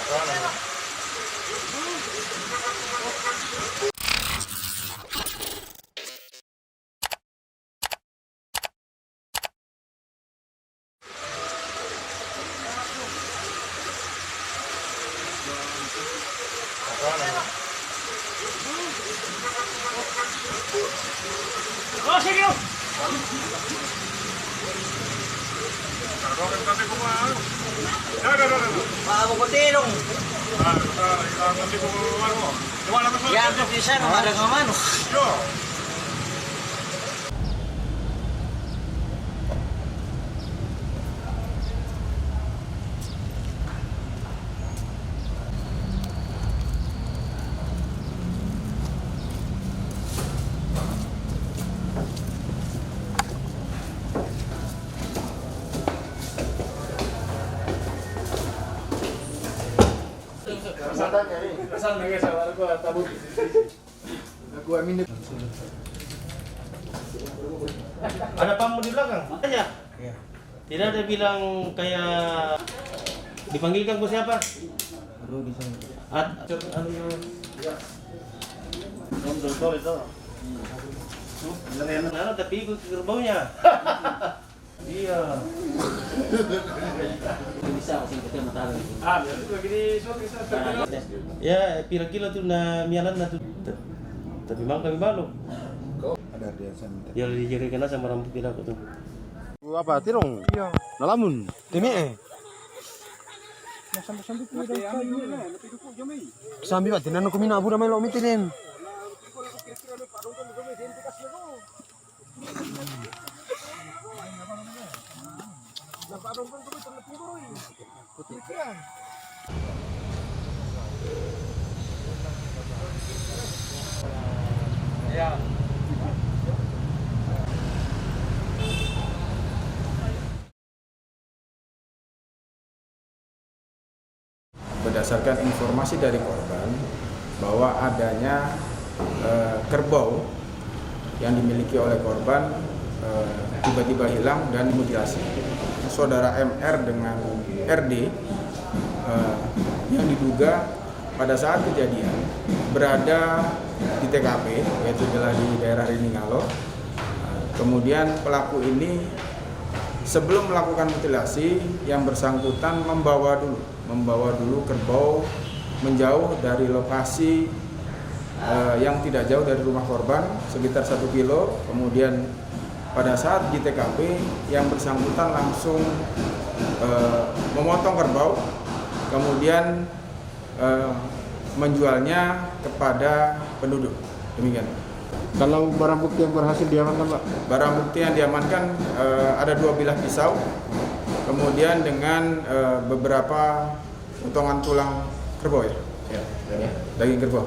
Oh, sige. Maamo ko tilong. Yan po siya, namalang naman. Kasal na sa wala ko tabut. Aku amin. Ada pam di belakang? Aja. Tidak ada bilang kayak dipanggilkan ke siapa? Aduh bisa. Nah, tapi ikut gerbaunya. Iya. Bisa kasih kita matahari. Ya, pira-kira tuh na mialan na tuh. Tapi mang kami balo. Ada dia santai. Ya dijadikan sama rambut tidak aku tuh. Apa tirong? Iya. Nalamun. Timi Sambil batin anu kami nabu ramai lo mitinin. Ya. Berdasarkan informasi dari korban bahwa adanya kerbau yang dimiliki oleh korban tiba-tiba hilang dan dimutilasi. Saudara MR dengan RD yang diduga pada saat kejadian berada di TKP, yaitu adalah di daerah Riningalo. Kemudian pelaku ini sebelum melakukan mutilasi yang bersangkutan membawa dulu kerbau menjauh dari lokasi yang tidak jauh dari rumah korban sekitar 1 kilo. Kemudian pada saat di TKP yang bersangkutan langsung memotong kerbau, kemudian menjualnya kepada penduduk. Demikian. Kalau barang bukti yang berhasil diamankan, Pak? Barang bukti yang diamankan ada 2 bilah pisau, kemudian dengan beberapa potongan tulang kerbau ya, daging kerbau.